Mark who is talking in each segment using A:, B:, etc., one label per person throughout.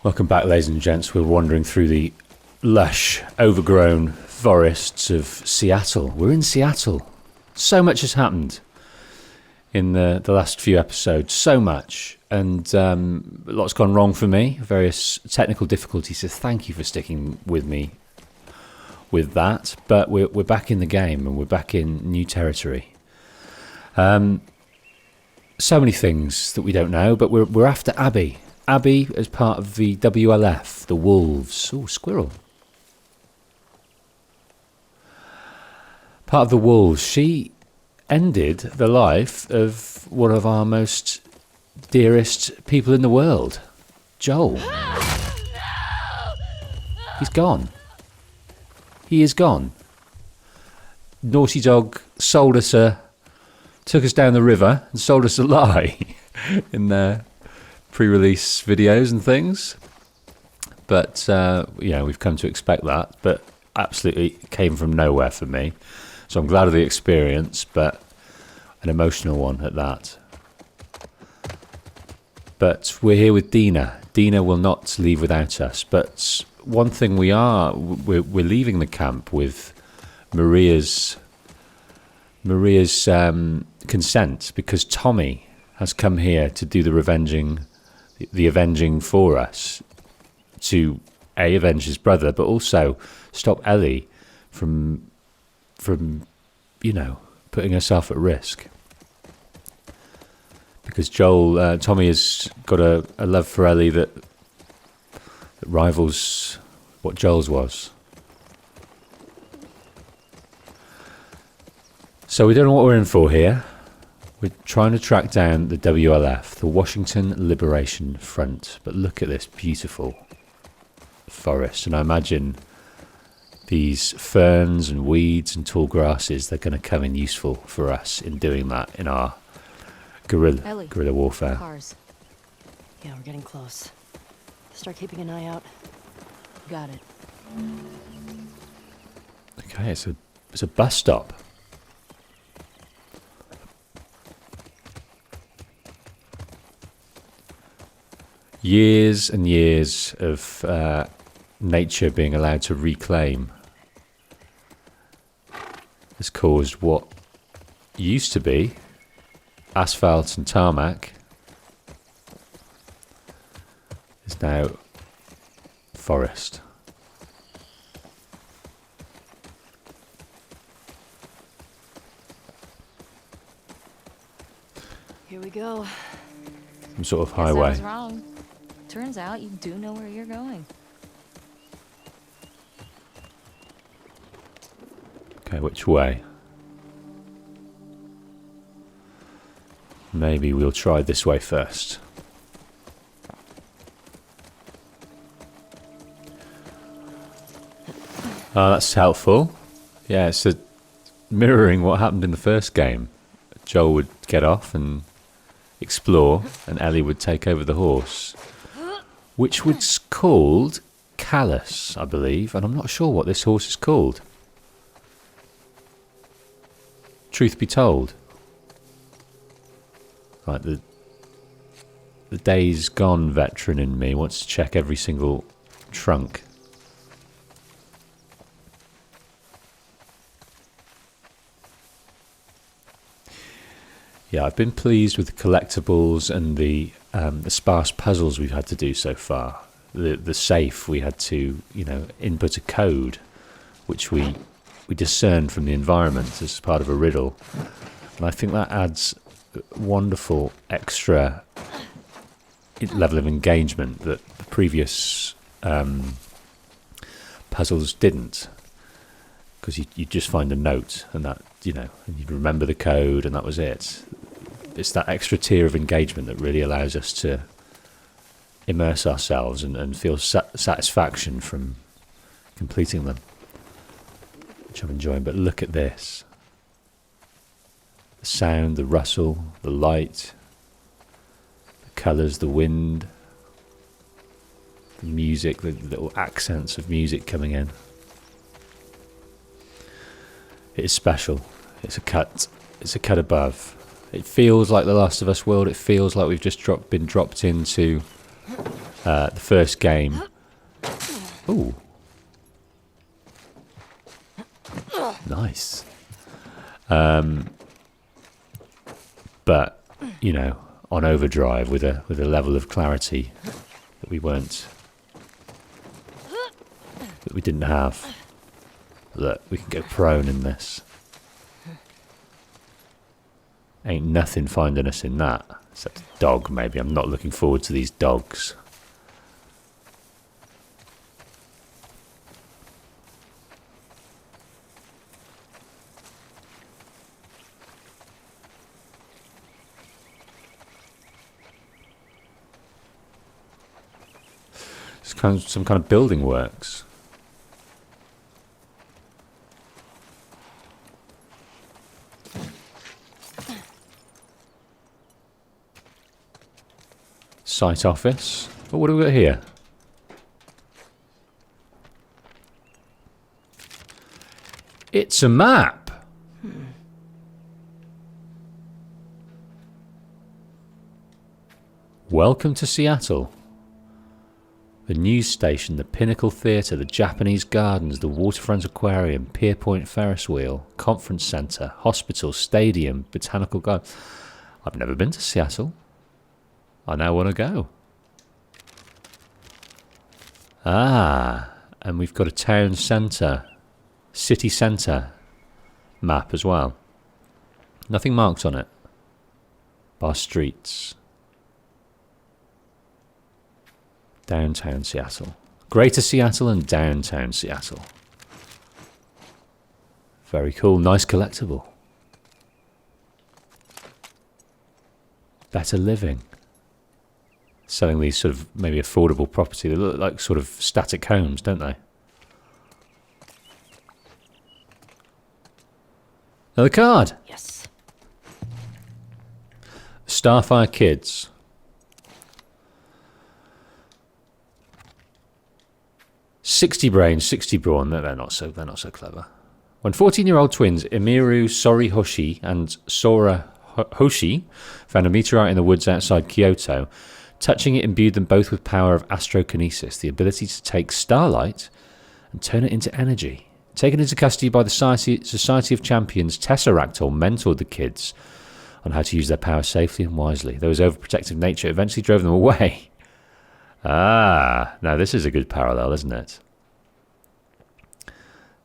A: Welcome back, ladies and gents. We're wandering through the lush, overgrown forests of Seattle. We're in Seattle. So much has happened in the last few episodes. So much. And a lot's gone wrong for me. Various technical difficulties. So thank you for sticking with me with that. But we're back in the game and we're back in new territory. So many things that we don't know, but we're after Abby. Abby as part of the WLF, the Wolves. Oh, squirrel. Part of the Wolves. She ended the life of one of our most dearest people in the world, Joel. He's gone. He is gone. Naughty Dog sold us took us down the river and sold us a lie in their pre-release videos and things. But, we've come to expect that. But absolutely came from nowhere for me. So I'm glad of the experience, but an emotional one at that. But we're here with Dina. Dina will not leave without us. But one thing we're leaving the camp with Maria's consent, because Tommy has come here to do the avenging for us, to avenge his brother, but also stop Ellie from putting herself at risk. Because Tommy has got a love for Ellie that rivals what Joel's was. So we don't know what we're in for here. We're trying to track down the WLF, the Washington Liberation Front. But look at this beautiful forest. And I imagine these ferns and weeds and tall grasses, they're going to come in useful for us in doing that in our guerrilla warfare.
B: Cars. Yeah, we're getting close. Start keeping an eye out. Got it.
A: Okay, it's a bus stop. Years and years of nature being allowed to reclaim has caused what used to be asphalt and tarmac is now forest.
B: Here we go.
A: Some sort of
C: Guess
A: highway.
C: I was wrong. Turns out you do know where you're going.
A: Okay, which way? Maybe we'll try this way first. Oh, that's helpful. Yeah, it's mirroring what happened in the first game. Joel would get off and explore, and Ellie would take over the horse, which was called Callus, I believe, and I'm not sure what this horse is called. Truth be told. Like the days gone veteran in me wants to check every single trunk. Yeah, I've been pleased with the collectibles and the sparse puzzles we've had to do so far. The safe, we had to input a code, which we discerned from the environment as part of a riddle, and I think that adds wonderful extra level of engagement that the previous puzzles didn't, because you just find a note and that and you'd remember the code and that was it. It's that extra tier of engagement that really allows us to immerse ourselves and feel satisfaction from completing them, which I'm enjoying. But look at this. The sound, the rustle, the light, the colours, the wind, the music, the little accents of music coming in. It is special. It's a cut above. It feels like the Last of Us world. It feels like we've just been dropped into the first game. Ooh. Nice. But, you know, on overdrive with a level of clarity that we didn't have. Look, we can go prone in this. Ain't nothing finding us in that. Except a dog, maybe. I'm not looking forward to these dogs. It's kind of some kind of building works. Site office. Oh, what do we got here? It's a map. Welcome to Seattle. The news station, the Pinnacle Theatre, the Japanese Gardens, the Waterfront Aquarium, Pierpoint Ferris Wheel, Conference Centre, Hospital, Stadium, Botanical Garden. I've never been to Seattle. I now want to go. Ah, and we've got a town centre, city centre map as well. Nothing marked on it. Bar streets. Downtown Seattle. Greater Seattle and downtown Seattle. Very cool. Nice collectible. Better living. Selling these sort of maybe affordable property. They look like sort of static homes, don't they? Another card.
B: Yes.
A: Starfire Kids. "60 brains, 60 brawn." They're not so clever. When 14-year-old twins Emiru Sorihoshi and Sora Hoshi found a meteorite in the woods outside Kyoto, touching it imbued them both with power of astrokinesis, the ability to take starlight and turn it into energy. Taken into custody by the Society of Champions, Tesseract mentored the kids on how to use their power safely and wisely. Though his overprotective nature eventually drove them away. Ah, now this is a good parallel, isn't it?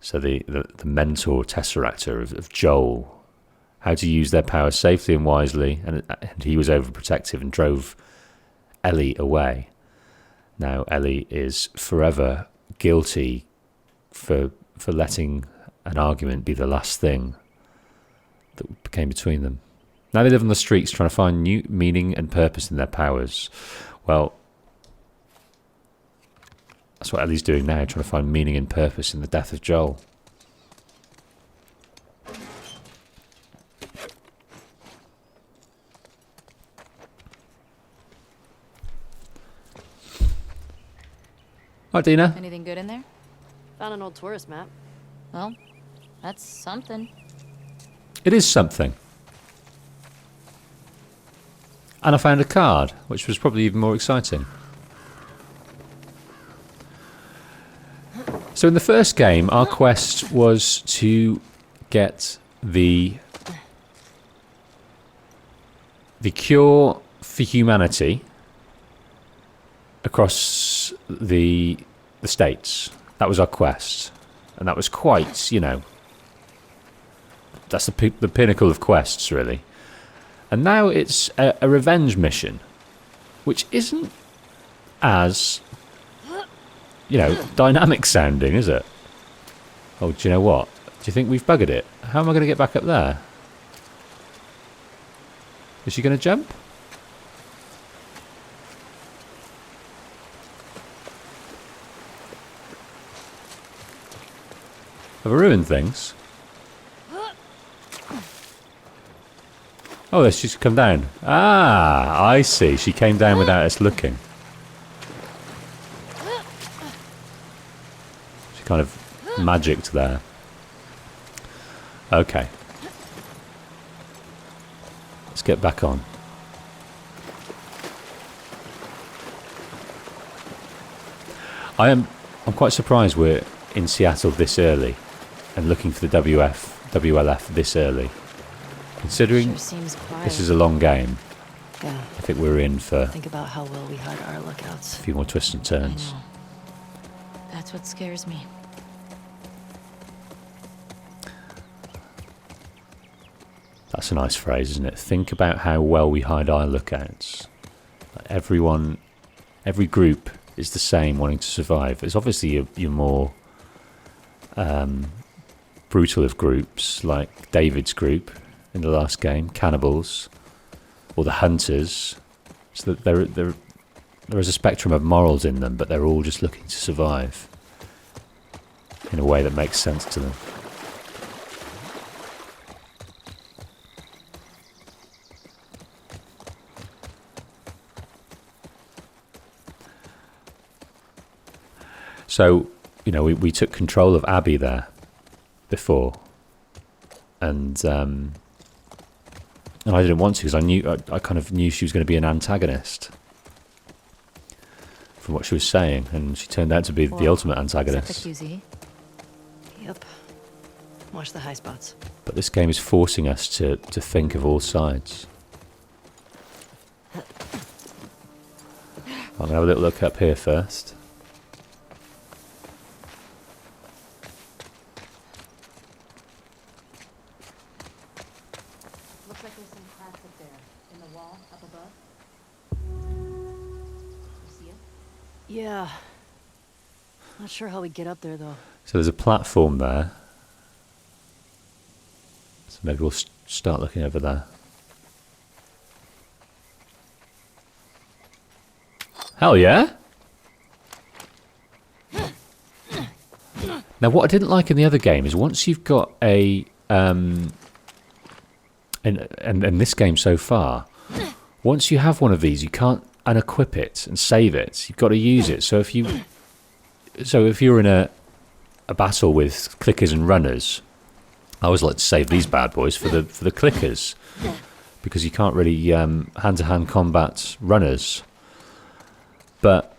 A: So the mentor Tesseractor of Joel, how to use their power safely and wisely, and he was overprotective and drove Ellie away. Now Ellie is forever guilty for letting an argument be the last thing that came between them. Now they live on the streets trying to find new meaning and purpose in their powers. Well, that's what Ellie's doing now, trying to find meaning and purpose in the death of Joel. Hi, Dina.
C: Anything good in there?
B: Found an old tourist map.
C: Well, that's something.
A: It is something. And I found a card, which was probably even more exciting. So in the first game, our quest was to get the cure for humanity across the states. That was our quest. And that was quite, you know, that's the pinnacle of quests, really. And now it's a revenge mission, which isn't as, you know, dynamic sounding, is it? Oh, do you know what? Do you think we've buggered it? How am I going to get back up there? Is she going to jump? Have I ruined things? Oh, she's come down. Ah, I see. She came down without us looking. She kind of magicked there. Okay. Let's get back on. I'm quite surprised we're in Seattle this early and looking for the WLF this early. Considering
B: Sure seems quiet.
A: this is a long game,
B: Yeah.
A: I think we're in for
B: Think about how well we hide our lookouts.
A: a few more twists and
C: I
A: turns.
C: know. That's what scares me.
A: That's a nice phrase, isn't it? Think about how well we hide our lookouts. Like every group is the same, wanting to survive. It's obviously your more brutal of groups, like David's group in the last game, cannibals, or the hunters. So that there is a spectrum of morals in them, but they're all just looking to survive in a way that makes sense to them. So, you know, we took control of Abby there before, and I didn't want to because I kind of knew she was going to be an antagonist from what she was saying, and she turned out to be the ultimate
C: Is that the
A: antagonist.
C: QZ?
B: Yep. Watch the high spots.
A: But this game is forcing us to think of all sides. I'm going to have a little look up here first.
C: Looks like there's some cracks up there in the wall up above. You see it?
B: Yeah. Not sure how we get up there, though.
A: So there's a platform there. So maybe we'll start looking over there. Hell yeah! Now what I didn't like in the other game is once you've got a... and this game so far, once you have one of these, you can't unequip it and save it. You've got to use it. So if you're in a battle with clickers and runners, I always like to save these bad boys for the clickers, because you can't really hand-to-hand combat runners. But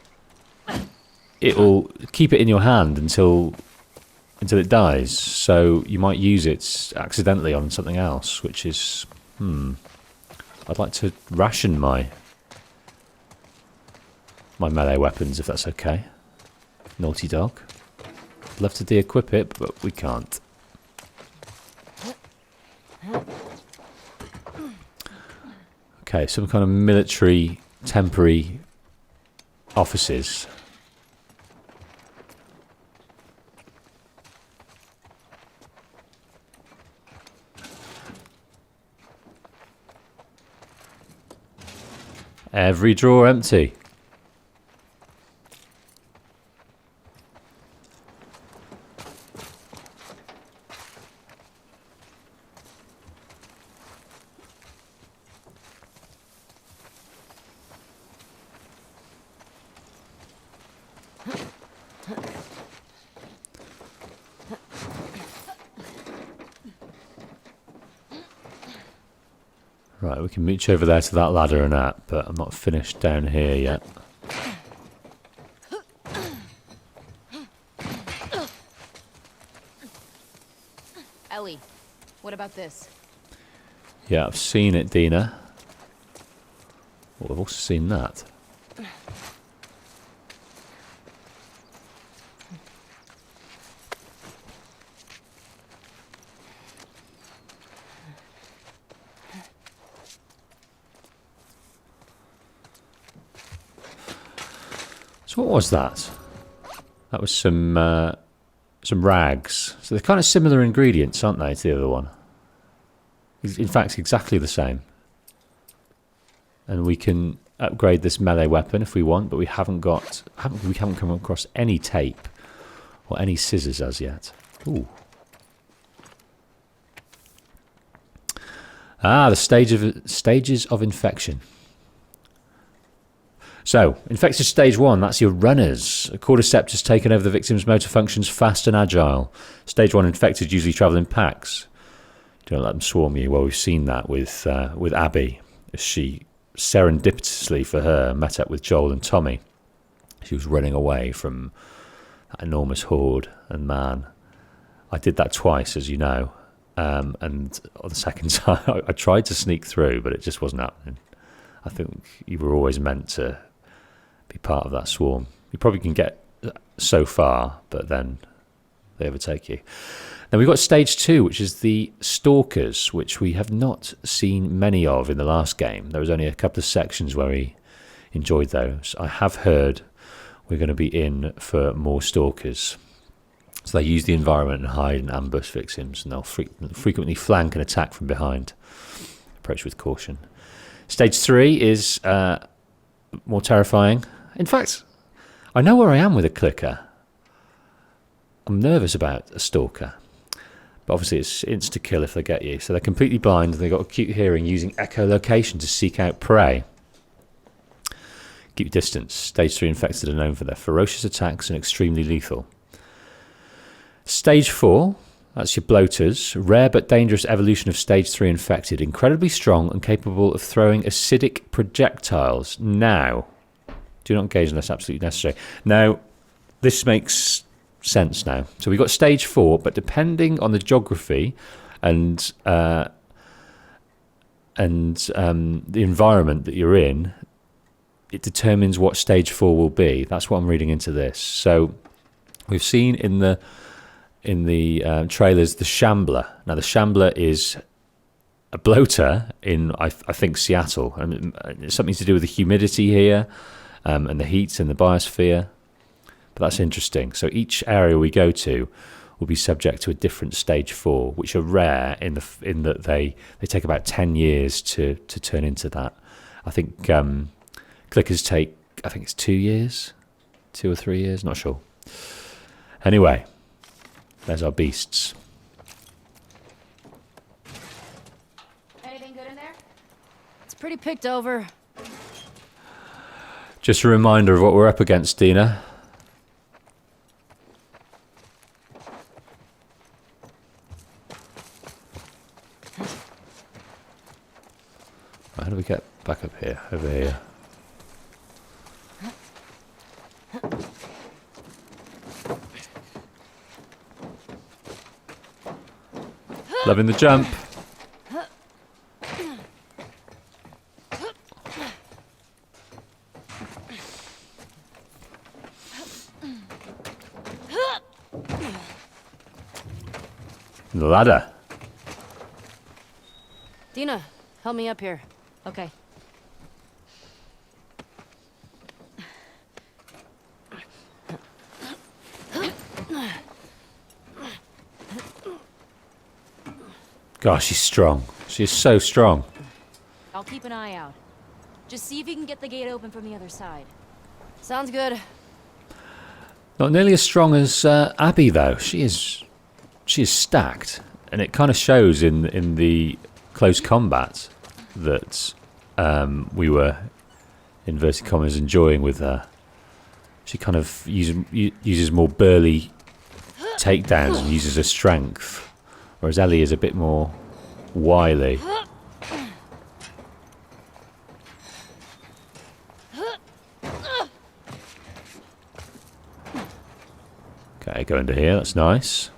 A: it'll keep it in your hand until it dies. So you might use it accidentally on something else, which is I'd like to ration my melee weapons, if that's okay. Naughty dog. I'd love to de-equip it, but we can't. Okay, some kind of military temporary offices. Every drawer empty. Right, we can mooch over there to that ladder and that, but I'm not finished down here yet.
C: Ellie, what about this?
A: Yeah, I've seen it, Dina. Oh, I've also seen that. So what was that? That was some rags. So they're kind of similar ingredients, aren't they, to the other one? In fact, exactly the same. And we can upgrade this melee weapon if we want, but we haven't come across any tape or any scissors as yet. Ooh. Ah, the stages of infection. So, infected stage 1, that's your runners. A cordyceps has taken over the victim's motor functions fast and agile. Stage 1 infected usually travel in packs. Don't let them swarm you. Well, we've seen that with Abby, as she serendipitously for her met up with Joel and Tommy. She was running away from that enormous horde and man. I did that twice, as you know, and on the second time I tried to sneak through, but it just wasn't happening. I think you were always meant to be part of that swarm. You probably can get so far, but then they overtake you. Now we've got stage 2, which is the stalkers, which we have not seen many of in the last game. There was only a couple of sections where we enjoyed those. I have heard we're going to be in for more stalkers. So they use the environment and hide and ambush victims, and they'll frequently flank and attack from behind. Approach with caution. Stage 3 is more terrifying. In fact, I know where I am with a clicker. I'm nervous about a stalker. But obviously it's insta-kill if they get you. So they're completely blind, and they've got acute hearing, using echolocation to seek out prey. Keep your distance. Stage 3 infected are known for their ferocious attacks and extremely lethal. Stage 4, that's your bloaters. Rare but dangerous evolution of stage 3 infected. Incredibly strong and capable of throwing acidic projectiles. Now, do not engage unless absolutely necessary. Now, this makes sense now. So we've got stage 4, but depending on the geography and the environment that you're in, it determines what stage 4 will be. That's what I'm reading into this. So we've seen in the trailers the Shambler. Now the Shambler is a bloater in I think Seattle, and it's something to do with the humidity here and the heat in the biosphere. But that's interesting. So each area we go to will be subject to a different stage 4, which are rare in that they take about 10 years to turn into that. I think clickers take, I think it's 2 years, 2 or 3 years, not sure. Anyway, there's our beasts.
B: Anything good in there? It's pretty picked over.
A: Just a reminder of what we're up against, Dina. How do we get back up here? Over here. Loving the jump. The ladder.
B: Dina, help me up here. Okay.
A: Gosh, she's strong. She is so strong.
B: I'll keep an eye out. Just see if you can get the gate open from the other side. Sounds good.
A: Not nearly as strong as Abby, though. She is stacked, and it kind of shows in the close combat that we were, inverted commas, enjoying with her. She kind of uses more burly takedowns and uses her strength, whereas Ellie is a bit more wily. Okay, go into here, that's nice.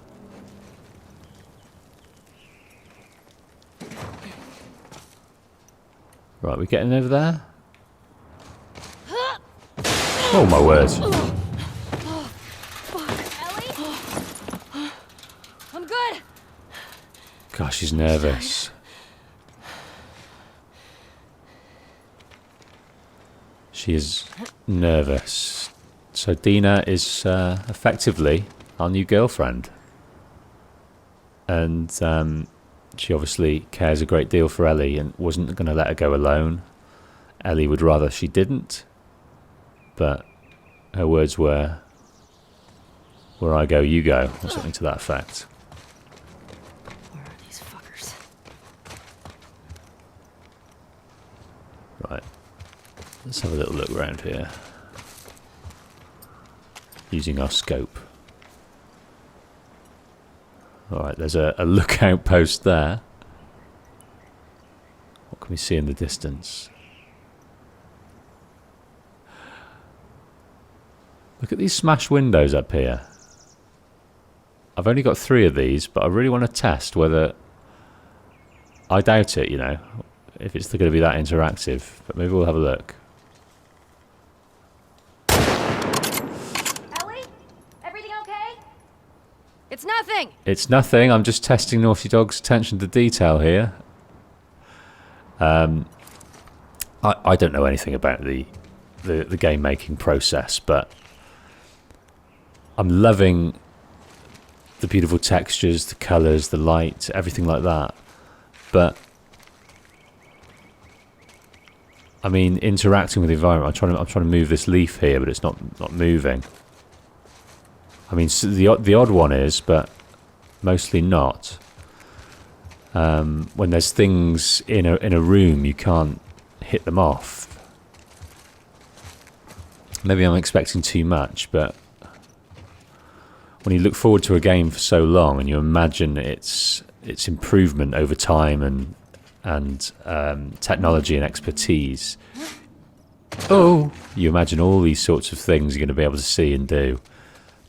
A: Right, we getting over there? Oh my word.
B: Ellie? I'm good.
A: Gosh, she's nervous. She is nervous. So Dina is effectively our new girlfriend. And she obviously cares a great deal for Ellie and wasn't going to let her go alone. Ellie would rather she didn't. But her words were, "Where I go, you go," or something to that effect.
B: Where are these fuckers?
A: Right. Let's have a little look around here. Using our scope. Alright, there's a lookout post there. What can we see in the distance? Look at these smashed windows up here. I've only got 3 of these, but I really want to test whether... I doubt it, you know, if it's going to be that interactive. But maybe we'll have a look.
B: Ellie? Everything okay? It's nothing!
A: It's nothing. I'm just testing Naughty Dog's attention to detail here. I don't know anything about the game making process, but I'm loving the beautiful textures, the colours, the light, everything like that. But I mean, interacting with the environment. I'm trying to move this leaf here, but it's not moving. I mean, so the odd one is, but mostly not. When there's things in a room, you can't hit them off. Maybe I'm expecting too much, but when you look forward to a game for so long and you imagine its improvement over time and technology and expertise, you imagine all these sorts of things you're going to be able to see and do.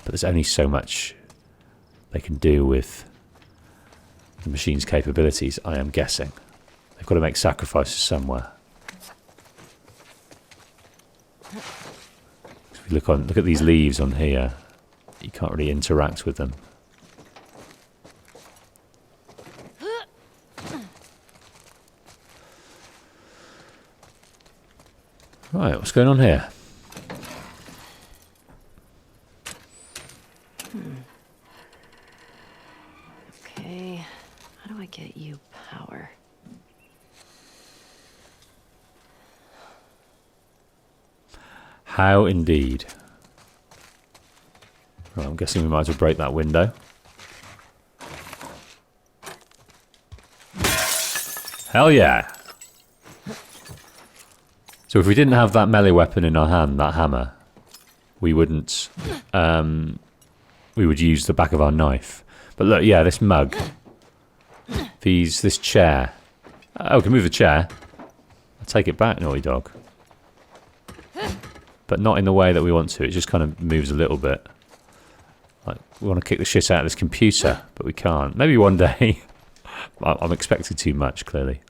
A: But there's only so much they can do with the machine's capabilities, I am guessing. They've got to make sacrifices somewhere. If you look at these leaves on here, you can't really interact with them. Right, what's going on here?
B: Okay, how do I get you power?
A: How indeed. Right, I'm guessing we might as well break that window. Hell yeah! So if we didn't have that melee weapon in our hand, that hammer, we wouldn't. We would use the back of our knife. But look, yeah, this mug, this chair. Oh, we can move the chair. I'll take it back, Naughty Dog. But not in the way that we want to. It just kind of moves a little bit. Like we want to kick the shit out of this computer, but we can't. Maybe one day. I'm expecting too much, clearly.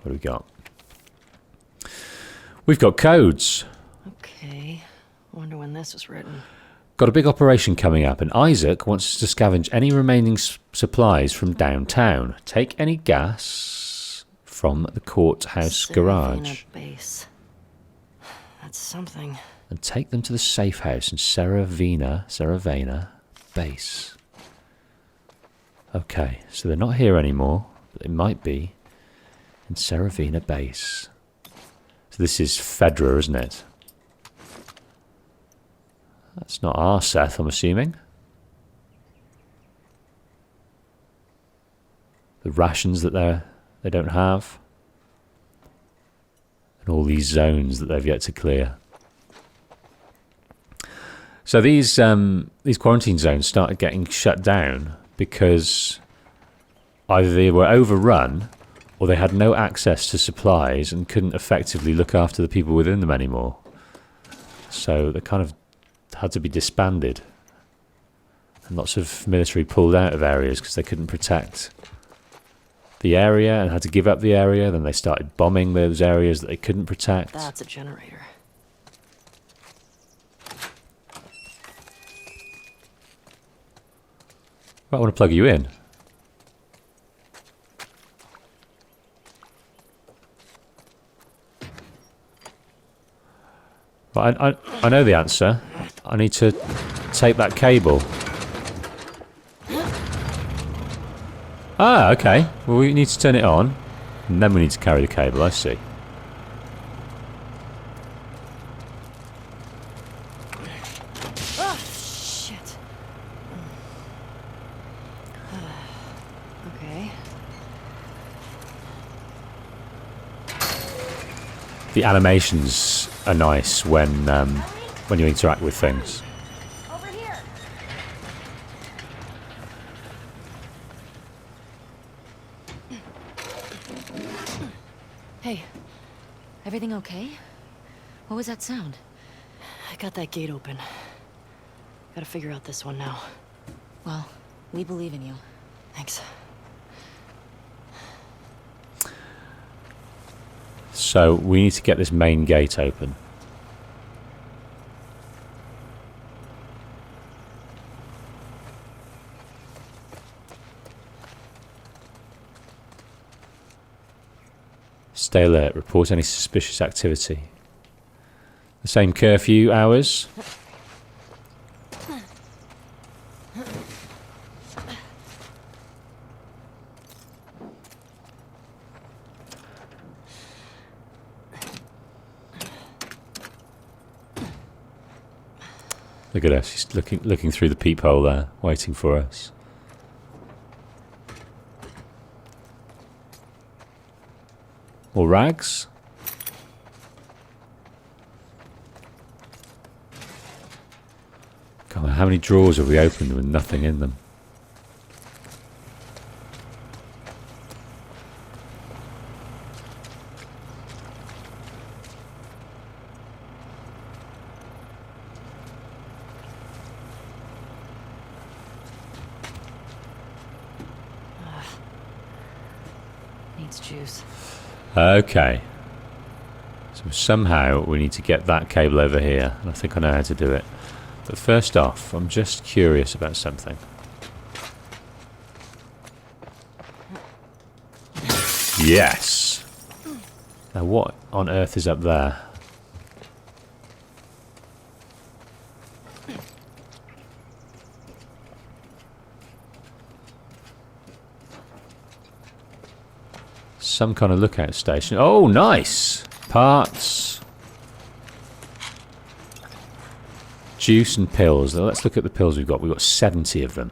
A: What do we got? We've got codes.
B: Okay, wonder when this was written.
A: Got a big operation coming up, and Isaac wants us to scavenge any remaining supplies from downtown. Take any gas from the courthouse garage.
B: Base. That's something.
A: And take them to the safe house in Saravena base. Okay, so they're not here anymore, but they might be in Saravena base. So this is Fedra, isn't it? That's not our Seth, I'm assuming. The rations that they don't have. And all these zones that they've yet to clear. So these quarantine zones started getting shut down because either they were overrun or they had no access to supplies and couldn't effectively look after the people within them anymore. So they kind of had to be disbanded. And lots of military pulled out of areas because they couldn't protect the area and had to give up the area. Then they started bombing those areas that they couldn't protect.
B: That's a generator.
A: Right, I want to plug you in. Right, I know the answer. I need to take that cable. Ah, okay. Well, we need to turn it on, and then we need to carry the cable, I see.
B: Oh, shit. Okay.
A: The animations are nice when you interact with things.
B: Over here. Hey, everything okay? What was that sound? I got that gate open. Gotta figure out this one now.
C: Well, we believe in you.
B: Thanks.
A: So we need to get this main gate open. Stay alert. Report any suspicious activity. The same curfew hours. Look at us. She's looking through the peephole there, waiting for us. More rags. God, how many drawers have we opened with nothing in them?
B: Needs juice.
A: Okay. So somehow we need to get that cable over here, and I think I know how to do it. But first off, I'm just curious about something. Yes! Now what on earth is up there? Some kind of lookout station. Oh, nice! Parts. Juice and pills. Now let's look at the pills we've got. We've got 70 of them.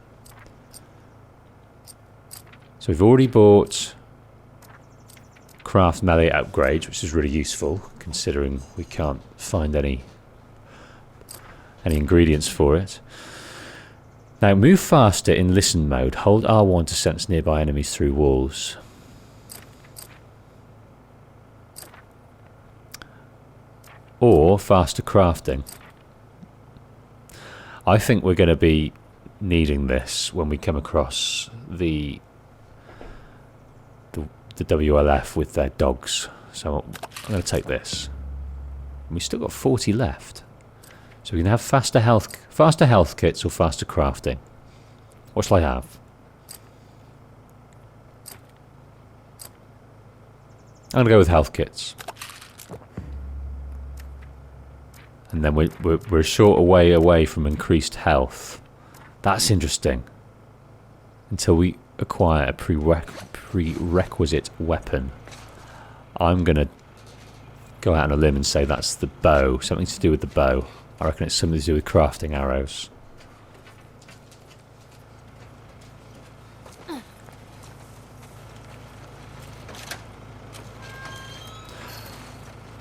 A: So we've already bought craft melee upgrades, which is really useful considering we can't find any ingredients for it. Now move faster in listen mode. Hold R1 to sense nearby enemies through walls. Or faster crafting. I think we're going to be needing this when we come across the WLF with their dogs. So I'm going to take this. And we've still got 40 left. So we can have faster health kits or faster crafting. What shall I have? I'm going to go with health kits. And then we're a short way away from increased health. That's interesting. Until we acquire a prerequisite weapon. I'm going to go out on a limb and say that's the bow. Something to do with the bow. I reckon it's something to do with crafting arrows.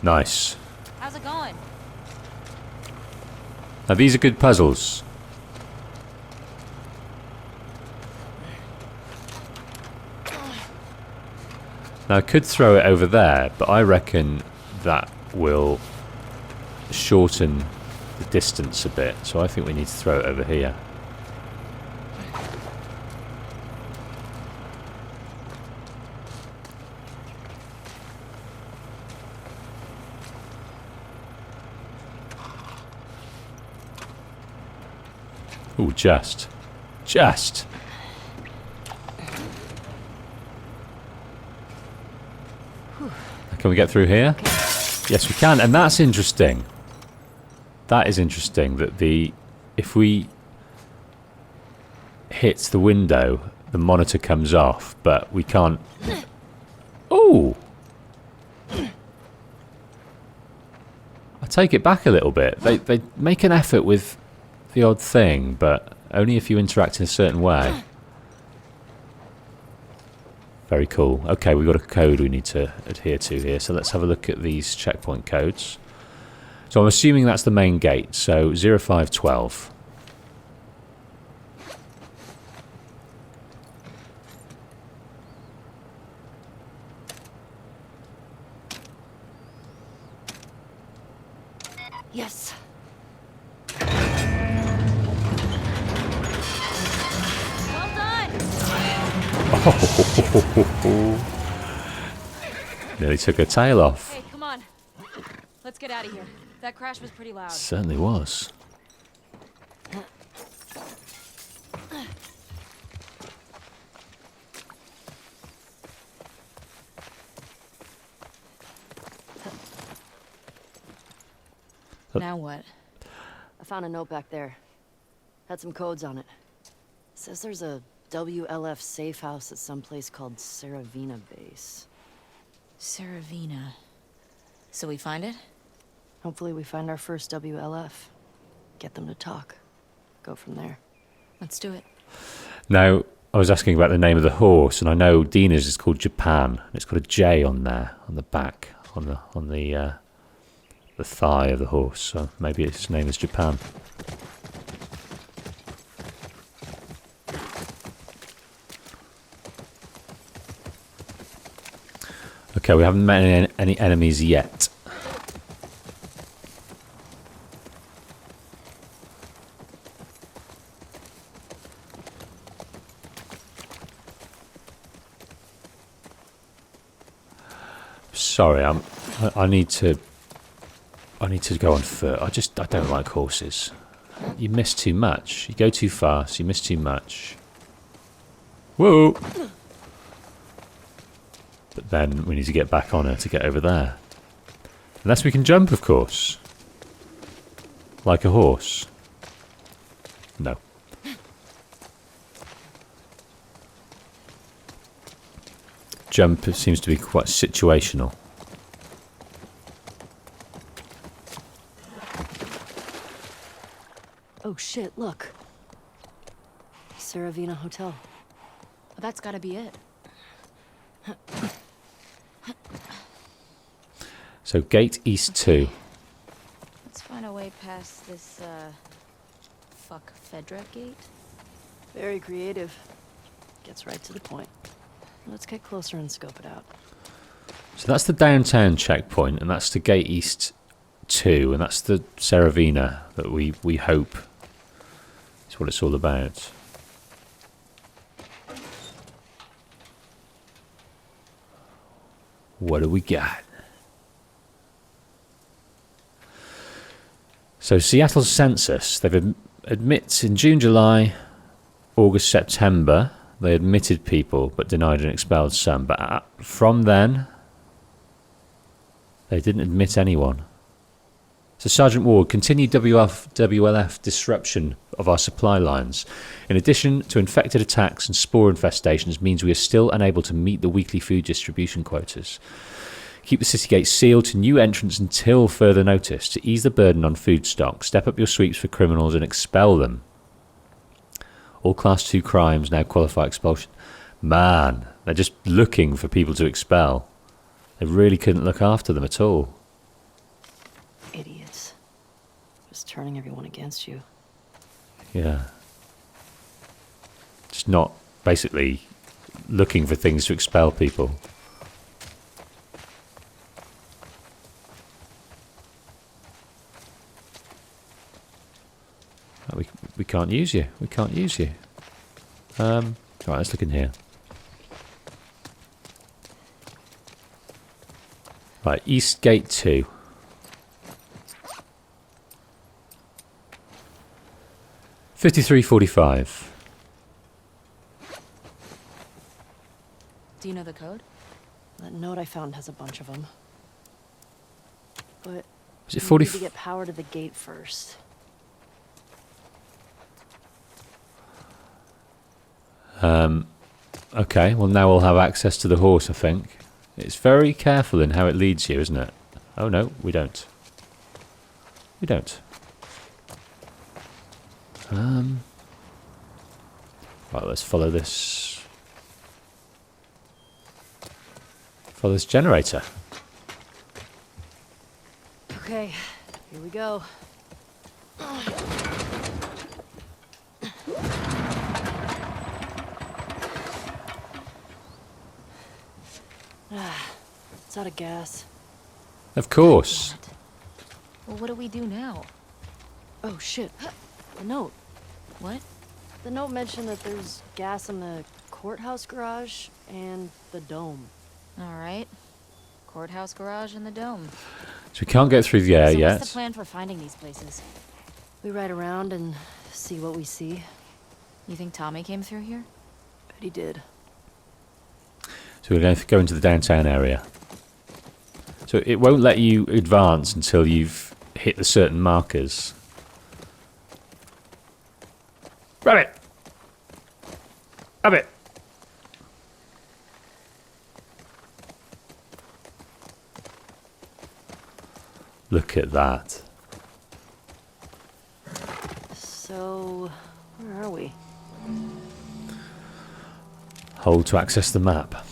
A: Nice.
C: How's it going?
A: Now these are good puzzles. Now I could throw it over there, but I reckon that will shorten the distance a bit. So I think we need to throw it over here. Ooh, just. Can we get through here? Yes, we can, and that's interesting. That is interesting that if we hit the window, the monitor comes off, but we can't. Ooh! I take it back a little bit. They make an effort with the odd thing, but only if you interact in a certain way. Very cool. Okay, we've got a code we need to adhere to here, so let's have a look at these checkpoint codes. So I'm assuming that's the main gate, so 0512.
B: Yes.
A: Nearly took her tail off.
B: Hey, come on. Let's get out of here. That crash was pretty loud.
A: Certainly was.
B: Now what? I found a note back there. Had some codes on it. Says there's a WLF safe house at some place called Saravina Base.
D: Saravina. So we find it?
B: Hopefully we find our first WLF. Get them to talk. Go from there.
D: Let's do it.
A: Now, I was asking about the name of the horse, and I know Dina's is called Japan. It's got a J on there, on the back, on the thigh of the horse. So maybe its name is Japan. Okay, we haven't met any enemies yet. Sorry, I need to go on foot. I don't like horses. You miss too much. You go too fast. You miss too much. Whoa! But then we need to get back on her to get over there. Unless we can jump, of course. Like a horse. No. Jump seems to be quite situational.
B: Oh shit, look. Saravina Hotel.
D: Well, that's gotta be it.
A: So, Gate East 2.
D: Let's find a way past this, fuck Fedra gate.
B: Very creative. Gets right to the point. Let's get closer and scope it out.
A: So that's the downtown checkpoint, and that's the Gate East 2, and that's the Saravina that we hope is what it's all about. What do we got? So Seattle's census, they've admits in June, July, August, September, they admitted people but denied and expelled some. But from then, they didn't admit anyone. So Sergeant Ward, continued WLF disruption of our supply lines. In addition to infected attacks and spore infestations means we are still unable to meet the weekly food distribution quotas. Keep the city gates sealed to new entrants until further notice. To ease the burden on food stock, step up your sweeps for criminals and expel them. All Class 2 crimes now qualify expulsion. Man, they're just looking for people to expel. They really couldn't look after them at all.
B: Idiots. Just turning everyone against you.
A: Yeah. Just not basically looking for things to expel people. We can't use you. We can't use you. Right, let's look in here. Right, East Gate 2. $53.45.
D: Do you know the code?
B: That note I found has a bunch of them. But
A: Is it
B: we
A: 40?
B: need to get power to the gate first.
A: Okay, well now we'll have access to the horse, I think. It's very careful in how it leads you, isn't it? Oh no, we don't. We don't. Right, let's follow this. Follow this generator.
B: Okay, here we go. It's out of gas.
A: Of course.
D: Well, what do we do now?
B: Oh shit. The note.
D: What?
B: The note mentioned that there's gas in the courthouse garage and the dome.
D: All right. Courthouse garage and the dome.
A: So we can't get through the air
D: So
A: yet.
D: what's the plan for finding these places?
B: We ride around and see what we see.
D: You think Tommy came through here?
B: Bet he did.
A: So we're going to go into the downtown area. So it won't let you advance until you've hit the certain markers. Rabbit! Rabbit! Look at that.
B: So, where are we?
A: Hold to access the map.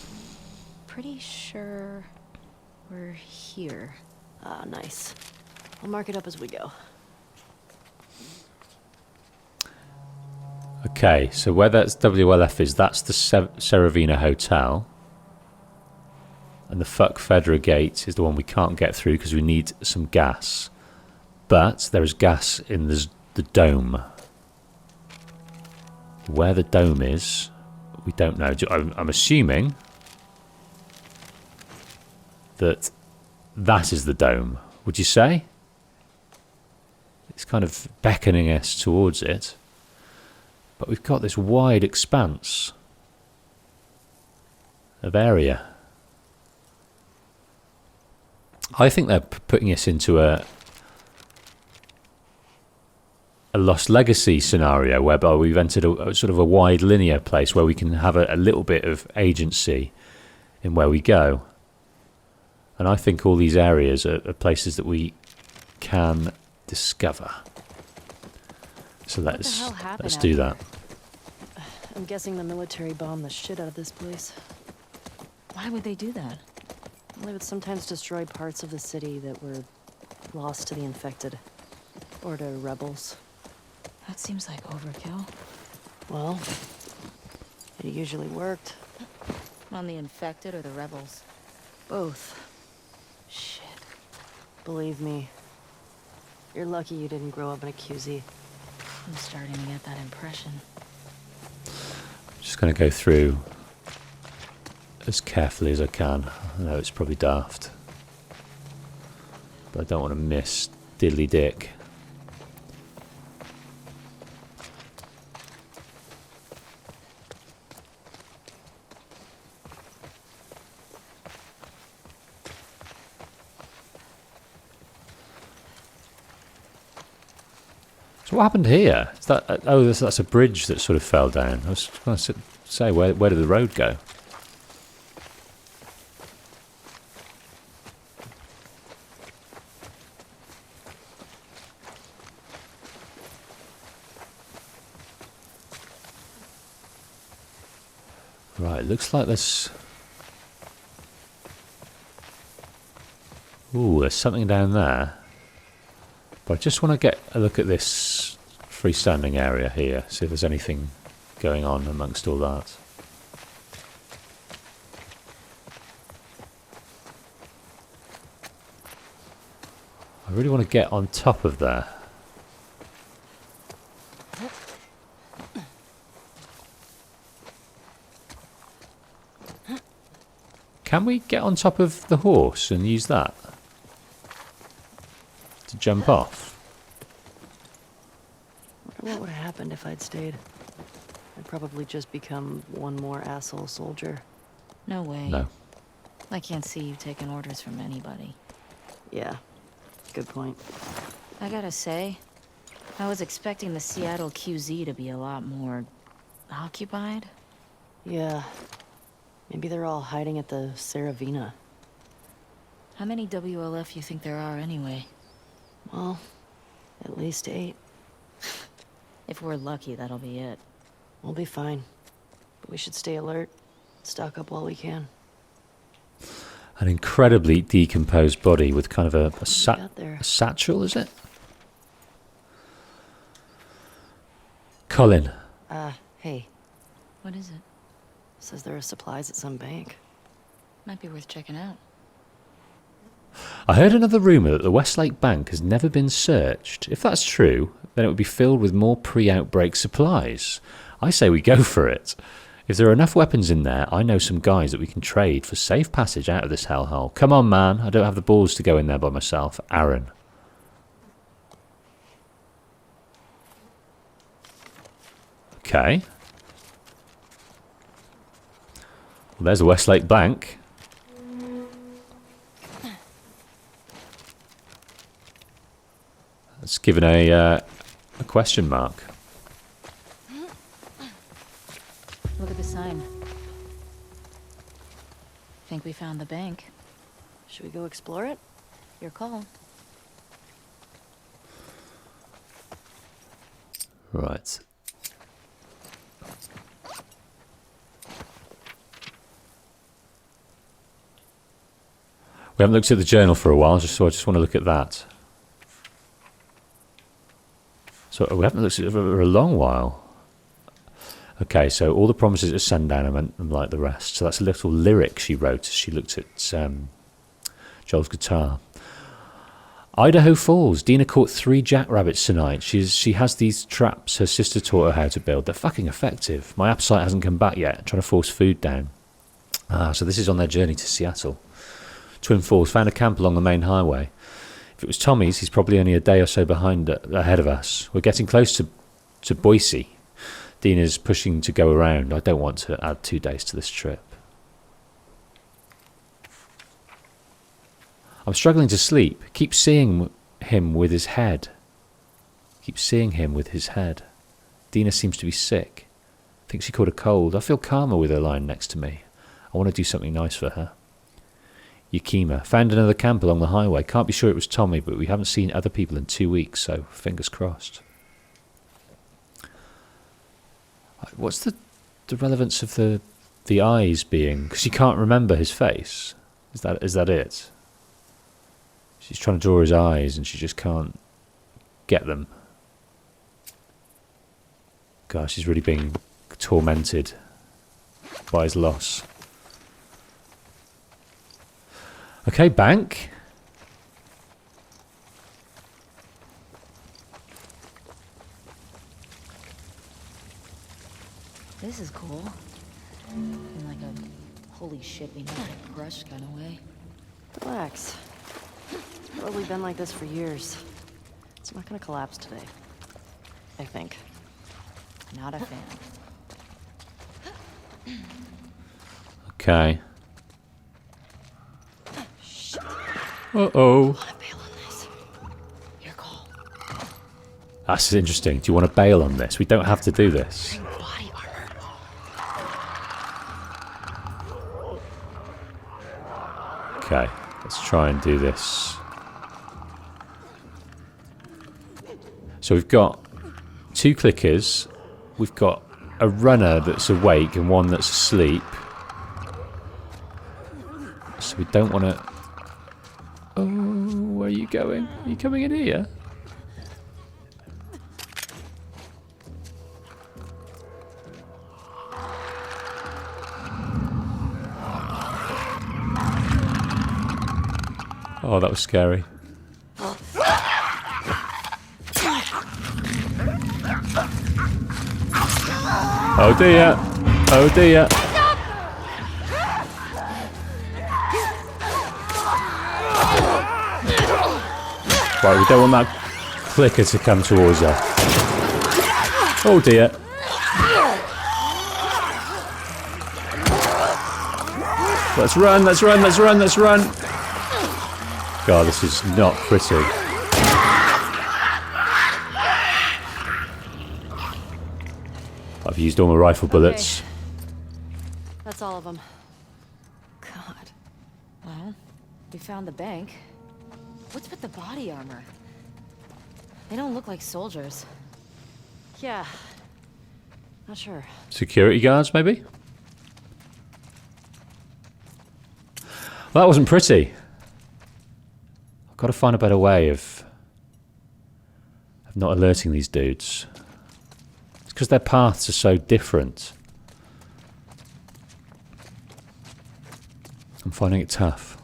D: Pretty sure we're here.
B: Ah, nice. I'll mark it up as we go.
A: Okay, so where that's WLF is, that's the Seravina Hotel. And the Fuck Fedra gate is the one we can't get through because we need some gas. But there is gas in the dome. Where the dome is, we don't know. I'm assuming that that is the dome. Would you say? It's kind of beckoning us towards it. But we've got this wide expanse of area. I think they're putting us into a Lost Legacy scenario whereby we've entered a sort of a wide linear place where we can have a little bit of agency in where we go. And I think all these areas are places that we can discover. So let's do that.
B: I'm guessing the military bombed the shit out of this place.
D: Why would they do that?
B: They would sometimes destroy parts of the city that were lost to the infected. Or to rebels.
D: That seems like overkill.
B: Well, it usually worked.
D: On the infected or the rebels?
B: Both. Shit. Believe me. You're lucky you didn't grow up in a QZ.
D: I'm starting to get that impression.
A: Just going to go through as carefully as I can. I know it's probably daft, but I don't want to miss Diddly Dick. So what happened here? Is that that's a bridge that sort of fell down. I was going to say, where did the road go? Right, looks like there's... Ooh, there's something down there. But I just want to get a look at this freestanding area here, see if there's anything going on amongst all that. I really want to get on top of there. Can we get on top of the horse and use that to jump off?
B: What would have happened if I'd stayed? I'd probably just become one more asshole soldier.
D: No way.
A: No.
D: I can't see you taking orders from anybody.
B: Yeah, good point.
D: I gotta say, I was expecting the Seattle QZ to be a lot more occupied.
B: Yeah, maybe they're all hiding at the Seravina.
D: How many WLF you think there are anyway?
B: Well, at least 8.
D: If we're lucky, that'll be it.
B: We'll be fine. But we should stay alert. Stock up while we can.
A: An incredibly decomposed body with kind of a
B: got there?
A: satchel, is it? Colin.
B: Hey.
D: What is it?
B: Says there are supplies at some bank.
D: Might be worth checking out.
A: I heard another rumour that the Westlake Bank has never been searched. If that's true, then it would be filled with more pre-outbreak supplies. I say we go for it. If there are enough weapons in there, I know some guys that we can trade for safe passage out of this hellhole. Come on, man. I don't have the balls to go in there by myself. Aaron. Okay. Well, there's the Westlake Bank. That's given a question mark.
D: Look at the sign. Think we found the bank.
B: Should we go explore it?
D: Your call.
A: Right. We haven't looked at the journal for a while, so I just want to look at that. So we haven't looked at it for a long while. Okay, so all the promises at sundown are meant like the rest. So that's a little lyric she wrote as she looked at Joel's guitar. Idaho Falls. Dina caught 3 jackrabbits tonight. She has these traps her sister taught her how to build. They're fucking effective. My appetite hasn't come back yet. I'm trying to force food down. So this is on their journey to Seattle. Twin Falls. Found a camp along the main highway. If it was Tommy's, he's probably only a day or so ahead of us. We're getting close to Boise. Dina's pushing to go around. I don't want to add 2 days to this trip. I'm struggling to sleep. Keep seeing him with his head. Keep seeing him with his head. Dina seems to be sick. I think she caught a cold. I feel calmer with her lying next to me. I want to do something nice for her. Yakima. Found another camp along the highway. Can't be sure it was Tommy, but we haven't seen other people in 2 weeks, so fingers crossed. What's the relevance of the eyes being? Because she can't remember his face. Is that it? She's trying to draw his eyes and she just can't get them. Gosh, she's really being tormented by his loss. Okay, bank.
D: This is cool. In like a holy shit, we might get crushed kind of way.
B: Relax. Probably been like this for years. It's not gonna collapse today. I think.
D: Not a fan.
A: Okay. Uh-oh.
B: I wanna bail on this. Your call.
A: That's interesting. Do you want to bail on this? We don't have to do this.
B: Bring body armor.
A: Okay, let's try and do this. So we've got 2 clickers. We've got a runner that's awake and one that's asleep. So we don't want to... Oh, where are you going? Are you coming in here? Oh, that was scary. Oh dear. Oh dear. Right, we don't want that clicker to come towards her. Oh dear. Let's run, let's run, let's run, let's run. God, this is not pretty. I've used all my rifle bullets.
B: Okay. That's all of them. God.
D: Well, we found the bank. What's with the body armor? They don't look like soldiers.
B: Yeah. Not sure.
A: Security guards, maybe? Well, that wasn't pretty. I've got to find a better way of not alerting these dudes. It's because their paths are so different. I'm finding it tough.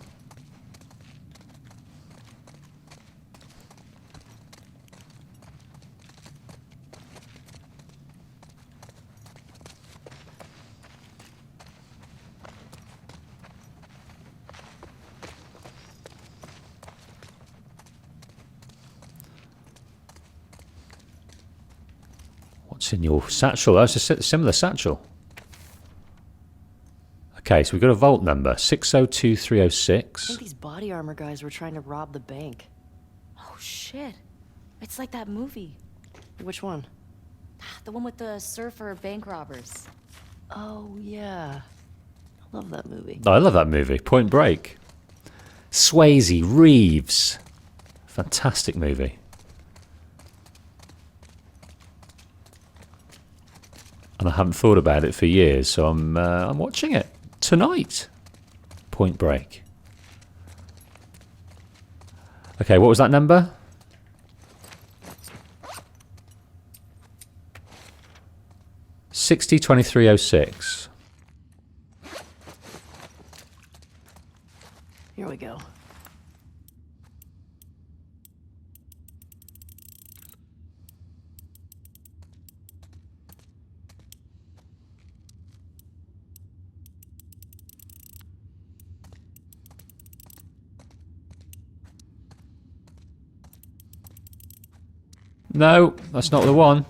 A: What's in your satchel? That's a similar satchel. Okay, so we've got a vault number,
B: I
A: 602306.
B: think these body armor guys were trying to rob the bank.
D: Oh, shit. It's like that movie.
B: Which one?
D: The one with the surfer bank robbers.
B: Oh, yeah. I love that movie.
A: Oh, I love that movie, Point Break. Swayze, Reeves. Fantastic movie. And I haven't thought about it for years, so I'm watching it tonight. Point Break. Okay, what was that number? 602306.
B: Here we go.
A: No, that's not the one.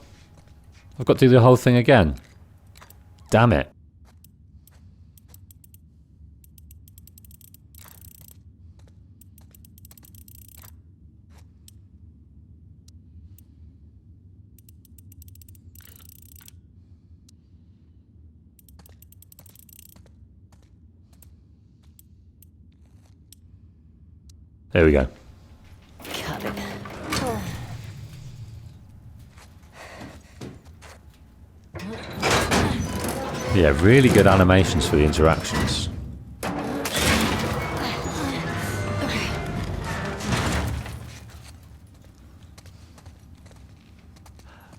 A: I've got to do the whole thing again. Damn it. There we go.
B: Got it.
A: Yeah, really good animations for the interactions.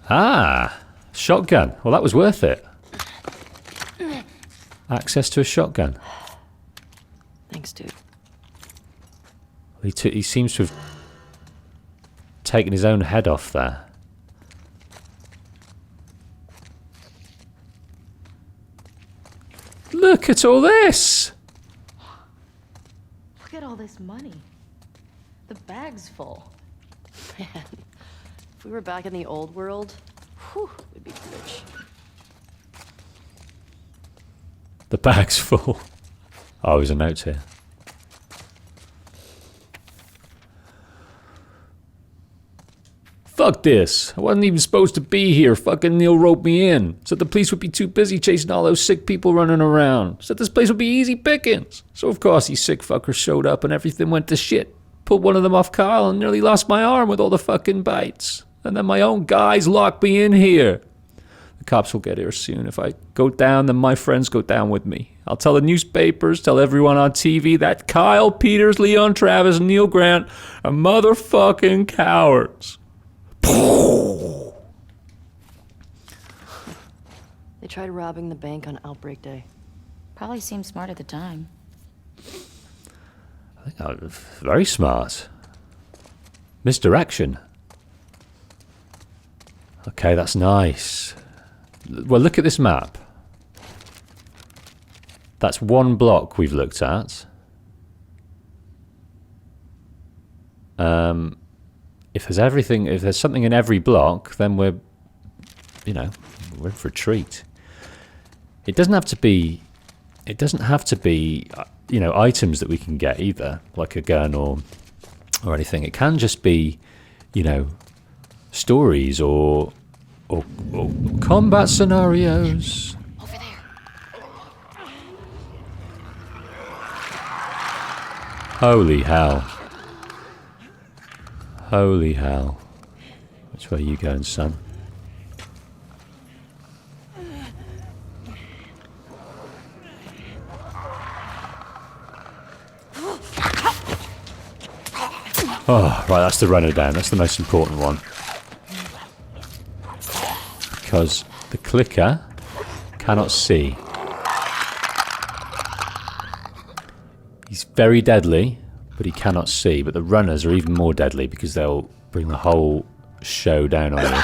A: Ah, shotgun. Well, that was worth it. Access to a shotgun.
B: Thanks, dude.
A: He seems to have taken his own head off there. Look at all this!
D: Look at all this money. The bag's full.
B: Man, if we were back in the old world, whew, we'd be rich.
A: The bag's full. Oh, there's a note here. Fuck this. I wasn't even supposed to be here. Fucking Neil roped me in. Said the police would be too busy chasing all those sick people running around. Said this place would be easy pickings. So of course these sick fuckers showed up and everything went to shit. Pulled one of them off Kyle and nearly lost my arm with all the fucking bites. And then my own guys locked me in here. The cops will get here soon. If I go down, then my friends go down with me. I'll tell the newspapers, tell everyone on TV that Kyle, Peters, Leon, Travis, and Neil Grant are motherfucking cowards.
B: They tried robbing the bank on Outbreak Day.
D: Probably seemed smart at the time.
A: I think I was very smart. Misdirection. Okay, that's nice. Well, look at this map. That's one block we've looked at. If there's something in every block, then we're in for a treat. It doesn't have to be items that we can get either, like a gun or anything. It can just be, stories or combat scenarios.
D: Over there.
A: Holy hell. Holy hell. Which way are you going, son? Oh, right, that's the runner down. That's the most important one. Because the clicker cannot see. He's very deadly, but he cannot see. But the runners are even more deadly because they'll bring the whole show down on you.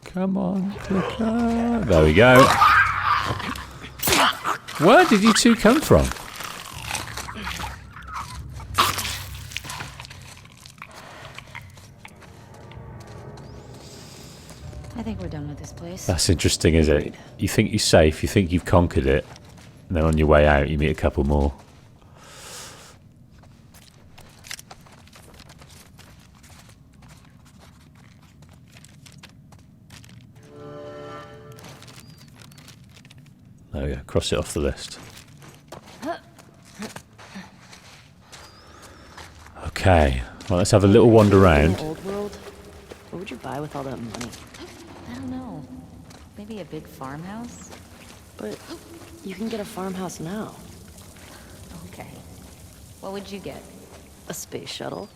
A: Come on, clicker. There we go. Where did you two come from?
D: I think we're done with this place.
A: That's interesting, is it? You think you're safe, you think you've conquered it, and then on your way out you meet a couple more. There we go, cross it off the list. Okay, well, let's have a little wander
B: In
A: around.
B: the old world, what would you buy with all that money?
D: I don't know. Maybe a big farmhouse?
B: But you can get a farmhouse now.
D: Okay. What would you get?
B: A space shuttle.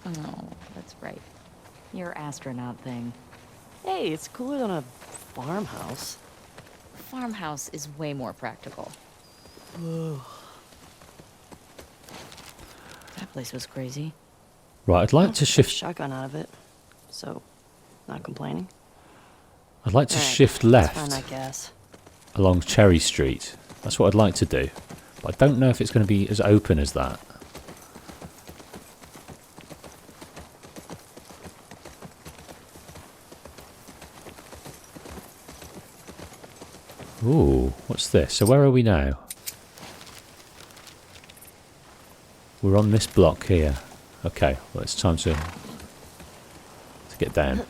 D: Oh, that's right. Your astronaut thing.
B: Hey, it's cooler than a farmhouse.
D: Farmhouse is way more practical. That place was crazy.
A: Right, I'd like to
B: Took a
A: shift.
B: shotgun out of it, so not complaining.
A: I'd like to
B: Alright,
A: shift
B: let's
A: left
B: find that gas.
A: along Cherry Street. That's what I'd like to do, but I don't know if it's going to be as open as that. Ooh, what's this? So where are we now? We're on this block here. Okay, well it's time to get down.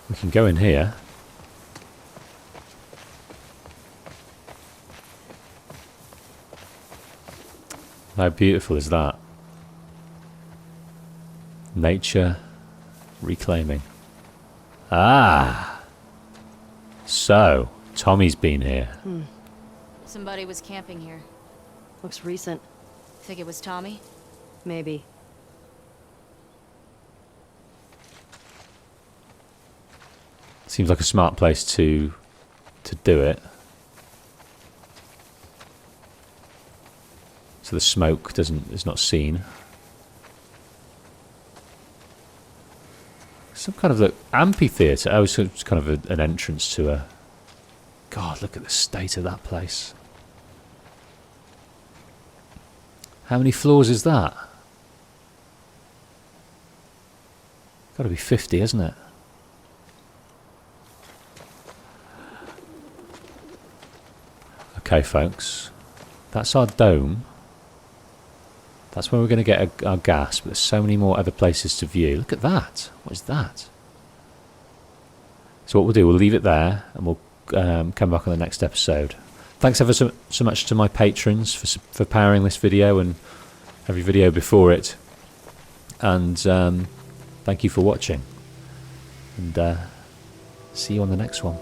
A: We can go in here. How beautiful is that? Nature reclaiming. Ah! So, Tommy's been here.
D: Somebody was camping here.
B: Looks recent.
D: Think it was Tommy?
B: Maybe.
A: Seems like a smart place to do it. So the smoke is not seen. Some kind of amphitheatre. Oh, so it's kind of an entrance to a... God, look at the state of that place. How many floors is that? Got to be 50, isn't it? Okay, folks. That's our dome. That's where we're going to get our gas, but there's so many more other places to view. Look at that. What is that? So what we'll do, we'll leave it there, and we'll come back on the next episode. Thanks ever so much to my patrons for powering this video and every video before it. And thank you for watching. And see you on the next one.